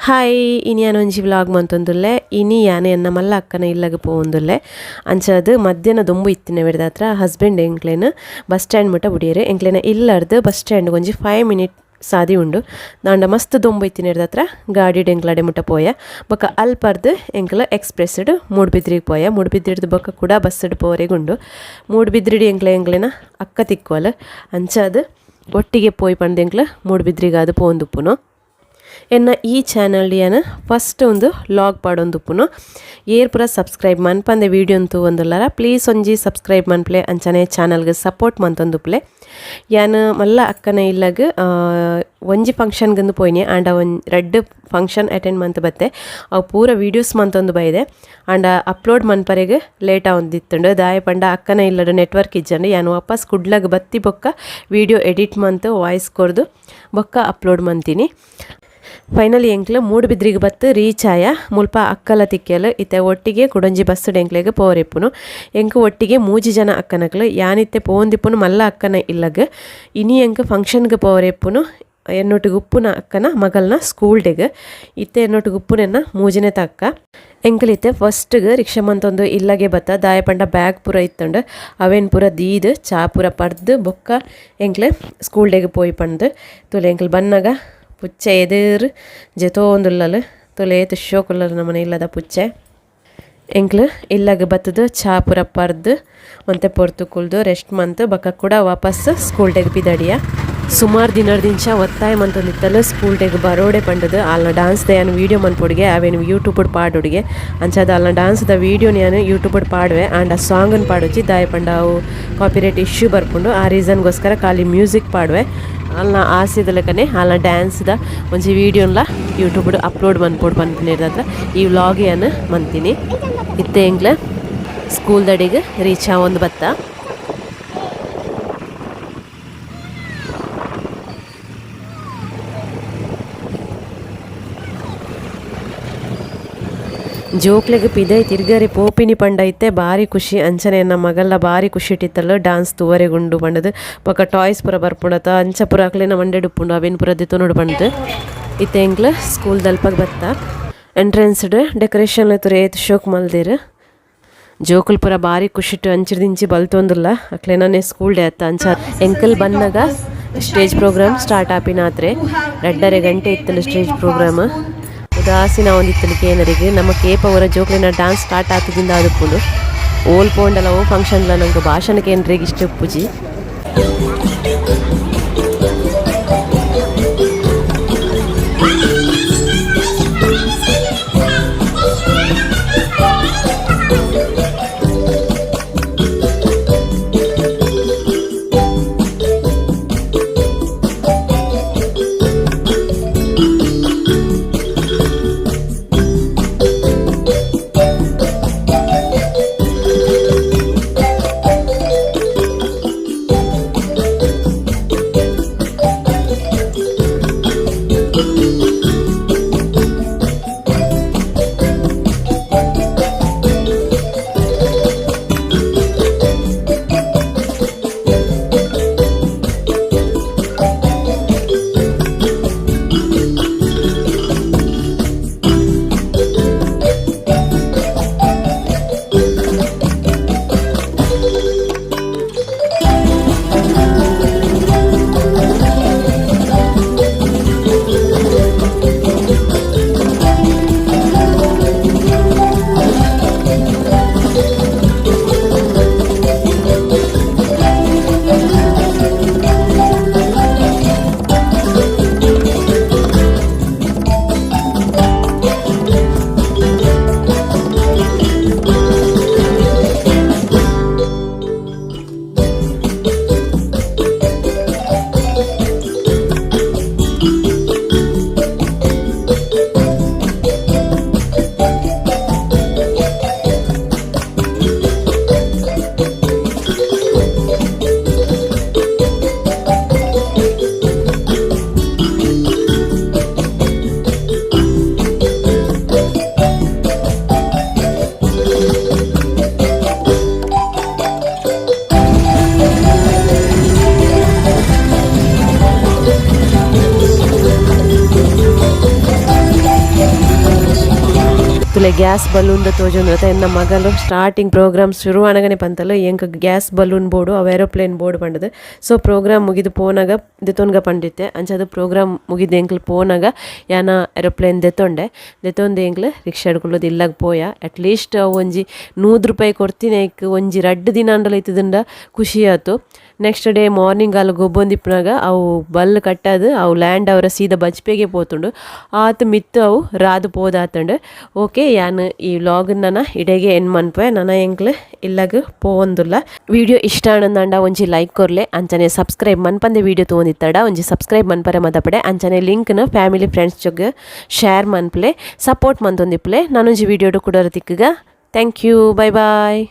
Hi ಇನಿ ಯಾನು ಒಂಜಿ ವ್ಲಾಗ್ ಮಂತೊಂದುಲ್ಲೆ ಇನಿ ಯಾನೆ ಎನ್ನ ಮಲ್ಲ ಅಕ್ಕನ ಇಲ್ಲಗ ಪೋವೊಂದುಲ್ಲೆ ಅಂಚದು ಮಧ್ಯಾಹ್ನ ದೊಂಬು ಇತ್ತಿನ ಬೆಡ್ದ ಹತ್ರ ಹಸ್ಬೆಂಡ್ ಎಂಕ್ಲೆನ್ ಬಸ್ ಸ್ಟ್ಯಾಂಡ್ ಮುಟ್ಟ ಬುಡಿಯರು ಎಂಕ್ಲೆನ ಇಲ್ಲರ್ದು ಬಸ್ ಸ್ಟ್ಯಾಂಡ್ ಒಂಜಿ 5 ಮಿನಿಟ್ ಸಾದಿ ಉಂಡು ದಾಂಡ ಮಸ್ತ್ ದೊಂಬು ಇತ್ತಿನ ಹತ್ರ ಗಾಡಿ ಎಂಕ್ಲಾಡೆ ಮುಟ್ಟ ಪೋಯ ಬೊಕ ಅಲ್ಪರ್ದು ಎಂಕ್ಲ ಎಕ್ಸ್ಪ್ರೆಸ್ಡ್ ಮೂಡ್ಬಿದ್ರಿಗೆ ಪೋಯ ಮೂಡ್ಬಿದ್ರಿಡ್ದು ಬೊಕ ಕೂಡ ಬಸ್ಸಡ್ ಪೋರೆಗುಂಡು ಮೂಡ್ಬಿದ್ರಿಡಿ ಎಂಕ್ಲೆನ ಅಕ್ಕ ತಿಕ್ಕೋಲ ಅಂಚದು ಒಟ್ಟಿಗೆ ಪೋಯಿ ಪಂಡು ಎಂಕ್ಲ ಮೂಡ್ಬಿದ್ರಿಗೆ ಅದು ಪೋಂದುಪ್ಪುನು ಎನ್ನ ಈ ಚಾನಲ್ ಯಾನ ಫಸ್ಟ್ ಒಂದು ಲಾಗ್ ಪಾಡೊಂದುಪ್ಪುನು ಏರ್ ಪೂರ ಸಬ್ಸ್ಕ್ರೈಬ್ ಮನ್ಪಂದೆ ವಿಡಿಯೋ ಅಂತೂ ಒಂದುಲ್ಲಾರ ಪ್ಲೀಸ್ ಒಂಜಿ ಸಬ್ಸ್ಕ್ರೈಬ್ ಮನ್ಪ್ಲೆ ಅಂಚನೆ ಚಾನಲ್ಗೆ ಸಪೋರ್ಟ್ ಮಂತೊಂದುಪ್ಲೆ ಯಾನು ಮಲ್ಲ ಅಕ್ಕನ ಇಲ್ಲಗ ಒಂಜಿ ಫಂಕ್ಷನ್ಗಂದು ಪೋಯ್ನಿ ಆಂಡ ರೆಡ್ ಫಂಕ್ಷನ್ ಅಟೆಂಡ್ ಮಂತ್ ಬತ್ತೆ ಅವು ಪೂರ ವೀಡಿಯೋಸ್ ಮಂತೊಂದು ಬೈದೆ ಆಂಡ ಅಪ್ಲೋಡ್ ಮನ್ಪರೆಗೆ ಲೇಟ್ ಆವೊಂದಿತ್ತುಂಡು ದಾಯ ಪಂಡ ಅಕ್ಕನ ಇಲ್ಲದ ನೆಟ್ವರ್ಕ್ ಇಜ್ಜಂಡು ಯಾನು ವಾಪಸ್ ಕುಡ್ಲಗ್ ಬತ್ತಿ ಬೊಕ್ಕ ವಿಡಿಯೋ ಎಡಿಟ್ ಮಂತ್ ವಾಯ್ಸ್ ಕೊರ್ದು ಬೊಕ್ಕ ಅಪ್ಲೋಡ್ ಮಂತೀನಿ ಫೈನಲಿ ಎಂಕ್ಲು ಮೂಡುಬಿದ್ರಿಗೆ ಬತ್ತು ರೀಚ್ ಆಯ ಮುಲ್ಪ ಅಕ್ಕಲ ತಿಕ್ಕೆಲು ಇತ್ತೆ ಒಟ್ಟಿಗೆ ಕುಡೊಂಜಿ ಬಸ್ ಎಂಕ್ಲೆಗೆ ಪೋರೆಪ್ಪುನು ಎಂಕ್ ಒಟ್ಟಿಗೆ 3 ಜನ ಅಕ್ಕನಕ್ಲು ಯಾನಿತ್ತೆ ಪೋಂದಿಪ್ಪುನು ಮಲ್ಲ ಅಕ್ಕನ ಇಲ್ಲಗ ಇನಿ ಎಂಕ್ ಫಂಕ್ಷನ್ಗೆ ಪೋರೆಪ್ಪುನು ಎನ್ನೊಟ್ಟಿಗೆ ಉಪ್ಪುನ ಅಕ್ಕನ ಮಗಲ್ನ ಸ್ಕೂಲ್ ಡೇಗೆ ಇತ್ತೆ ಎನ್ನೊಟ್ಟಿಗೆ ಉಪ್ಪುನೆನ್ನ 3 ತಕ್ಕ ಎಂಕ್ಲಿತ್ತೆ ಫಸ್ಟ್ಗೆ ರಿಕ್ಷಾ ಮಂತೊಂದು ಇಲ್ಲಗೆ ಬತ್ತ ದಾಯ ಪಂಡ ಬ್ಯಾಗ್ ಪೂರ ಇತ್ತುಂಡು ಅವೇನು ಪೂರ ದೀದು ಚಾ ಪೂರ ಪಡ್ದು ಬೊಕ್ಕ ಎಂಕ್ಲೆ ಸ್ಕೂಲ್ ಡೇಗೆ ಪೋಯಿ ಪಂದು ತುಲೆ ಎಂಕ್ಲು ಬನ್ನಗ ಪುಚ್ಚೆ ಎದುರು ಜೆತೋಂದುಲ್ಲಲು ತುಲೆ ತುಶೋಕುಲ್ಲರು ನಮ್ಮನೆ ಇಲ್ಲದ ಪುಚ್ಚೆ ಎಂಕ್ಲು ಇಲ್ಲಾಗ ಬತ್ತದು ಚಾ ಪೂರ ಪರ್ದು ಒಂತೆ ಪೊರ್ತು ಕುಲ್ದು ರೆಸ್ಟ್ ಮಂತು ಬಕ್ಕ ಕೂಡ ವಾಪಸ್ ಸ್ಕೂಲ್ ಡೇಗೆ ಪಿದಡಿಯ ಸುಮಾರು ದಿನದಿಂಚ ಒತ್ತಾಯ ಮಂತೊಂದಿತ್ತಲು ಸ್ಕೂಲ್ ಡೇಗೆ ಬರೋಡೆ ಪಂಡದು ಅಲ್ನ ಡಾನ್ಸ್ ನಾನು ವೀಡಿಯೋ ಮನ್ಪೊಡಿಗೆ ಅವೇನು ಯೂಟ್ಯೂಬ್ ಪಾಡೋಡಿಗೆ ಅಂಚದ ಅಲ್ನ ಡಾನ್ಸ್ದ ವೀಡಿಯೋ ನಾನು ಯೂಟ್ಯೂಬ್ ಪಾಡುವೆ ಆ್ಯಂಡ್ ಆ ಸಾಂಗನ್ನು ಪಾಡೋಚಿ ದಾಯ ಪಂಡ ಅವು ಕಾಪಿರೈಟ್ ಇಶ್ಯೂ ಬರ್ಕೊಂಡು ಆ ರೀಸನ್ಗೋಸ್ಕರ ಖಾಲಿ ಮ್ಯೂಸಿಕ್ ಪಾಡುವೆ ಅಲ್ಲ ಆಸೆದ ಲೆಕ್ಕನೆ ಅಲ್ಲ ಡ್ಯಾನ್ಸ್ದ ಒಂಜಿ ವೀಡಿಯೋನ್ಲ ಯೂಟ್ಯೂಬ್ ಅಪ್ಲೋಡ್ ಮನ್ಪೋಡು ಪನ್ಪಿನಿರ್ದ ಈ ವ್ಲಾಗ್ ಏನು ಮಂತೀನಿ ಇತ್ತೆ ಎಂಗ್ಲ ಸ್ಕೂಲ್ ದಡಿಗೆ ರೀಚ್ ಒಂದು ಬತ್ತ ಜೋಕ್ಲೆಗೆ ಪಿದೈ ತಿರ್ಗರಿ ಪೋಪಿನಿ ಪಂಡ ಇತ್ತೆ ಭಾರಿ ಖುಷಿ ಅಂಚನೆ ನನ್ನ ಮಗಲ್ಲ ಭಾರಿ ಖುಷಿ ಇಟ್ಟಿತ್ತಲ್ಲ ಡಾನ್ಸ್ ತೂವರೆಗುಂಡು ಪಂಡದು ಪಕ್ಕ ಟಾಯ್ಸ್ ಪೂರ ಬರ್ಪುಂಡತ ಅಂಚ ಪೂರ ಹಾಕ್ಲೇನ ಮಂಡೆ ಉಪ್ಪುಂಡು ಅವೇನು ಪೂರ ದಿತ್ತು ನೋಡು ಪಂಡದು ಇತ್ತೆ ಎಂಕ್ಲ ಸ್ಕೂಲ್ ದಲ್ಪಗೆ ಬತ್ತ ಎಂಟ್ರೆನ್ಸ್ಡ್ ಡೆಕೋರೇಷನ್ ತುರೇತ್ ಶೋಕ್ ಮಲ್ದಿರು ಜೋಕುಲ್ ಪೂರ ಭಾರಿ ಖುಷಿಟ್ಟು ಅಂಚಿರ್ದಿಂಚಿ ಬಲ್ತೊಂದುಲ್ಲ ಅಕ್ಲೇನೇ ಸ್ಕೂಲ್ ಡೇ ಅತ್ತ ಅಂಚ ಎಂಕಲ್ ಬನ್ನಗ ಸ್ಟೇಜ್ ಪ್ರೋಗ್ರಾಮ್ ಸ್ಟಾರ್ಟ್ ಆಪಿನಾತ್ರೆ 2:30 ಗಂಟೆ ಇತ್ತಲ್ಲ ಸ್ಟೇಜ್ ಪ್ರೋಗ್ರಾಮ್ ಉದಾಸೀನ ಒಂದಿತ್ತಲಿಕ್ಕೆ ಏನರಿಗೆ ನಮ್ಮ ಕೇಪ ಅವರ ಜೋಕ್ಲಿನ ಡಾನ್ಸ್ ಸ್ಟಾರ್ಟ್ ಆಗ್ತದಿಂದ ಅದಪ್ಪುಂಡು ಓಲ್ ಪೋಂಡಲ್ಲ ಓ ಫಂಕ್ಷನ್ಲ ನಂಗೆ ಭಾಷಣಕ್ಕೆ ಏನ್ರಿಗೆ ಇಷ್ಟ ಪೂಜಿ ಉಂದುಲೆ ಗ್ಯಾಸ್ ಬಲೂನ್ದ ತೋಜೊಂದು ಎನ್ನ ಮಗಲು ಸ್ಟಾರ್ಟಿಂಗ್ ಪ್ರೋಗ್ರಾಮ್ ಶುರು ಆನಗನೆ ಪಂತಲು ಎಂಕ್ ಗ್ಯಾಸ್ ಬಲೂನ್ ಬೋರ್ಡು ಅವು ಏರೋಪ್ಲೇನ್ ಬೋರ್ಡ್ ಪಂಡದು ಸೊ ಪ್ರೋಗ್ರಾಮ್ ಮುಗಿದು ಪೋನಾಗ ದೆತೊನ್ಗ ಪಂಡಿತ್ತೆ ಅಂಚದು ಪ್ರೋಗ್ರಾಮ್ ಮುಗಿದು ಎಂಕ್ಲು ಪೋನಾಗ ಯಾನ ಏರೋಪ್ಲೇನ್ ದೆತೊಂದು ಎಂಕ್ಲು ರಿಕ್ಷಾ ಹಿಡ್ಕೊಳ್ಳೋದು ಇಲ್ಲಾಗ ಪೋಯ ಅಟ್ಲೀಸ್ಟ್ ಅವು ಒಂಜಿ 100 ರೂಪಾಯಿ ಕೊಡ್ತೀನಿ ಐಕ್ ಒಂಜಿ 2 ದಿನ ಅಂಡಲ ಇತ್ತದಿಂದ ಖುಷಿ ಆಯ್ತು. ನೆಕ್ಸ್ಟ್ ಡೇ ಮಾರ್ನಿಂಗ್ ಅಲ್ಲಿ ಗೊಬ್ಬೊಂದಿಪ್ಪನಾಗ ಅವು ಬಲ್ ಕಟ್ಟದು ಅವು ಲ್ಯಾಂಡ್ ಅವರ ಸೀದಾ ಬಜ್ಪೆಗೆ ಪೋತುಂಡು ಆತು ಮಿತ್ತು ಅವು ರಾದು ಪೋದಾತಂಡು. ಓಕೆ ಯಾನು ಈ ವ್ಲಾಗ್ನ ಇಡೆಗೆ ಎನ್ ಮನ್ಪೆ ನನ್ನ ಎಂಕ್ಲು ಇಲ್ಲಾಗ ಪೋವೊಂದುಲ್ಲ. ವಿಡಿಯೋ ಇಷ್ಟ ಆನಂದಂಡ ಒಂಜಿ ಲೈಕ್ ಕೊರ್ಲೆ ಅಂಚನೆ ಸಬ್ಸ್ಕ್ರೈಬ್ ಮನ್ಪಂದೆ ವಿಡಿಯೋ ತೊಗೊಂದಿತ್ತಡ ಒಂಜಿ ಸಬ್ಸ್ಕ್ರೈಬ್ ಮನ್ಪರೆ ಮದಪಡೆ ಅಂಚನೆ ಲಿಂಕ್ನ ಫ್ಯಾಮಿಲಿ ಫ್ರೆಂಡ್ಸ್ ಜೊಗೆ ಶೇರ್ ಮನ್ಪ್ಲೆ ಸಪೋರ್ಟ್ ಮಂತೊಂದಿಪ್ಲೆ ನಾನೊಂಜಿ ವಿಡಿಯೋಡು ಕೂಡ ತಿಕ್ಕಗ. Thank you. Bye bye.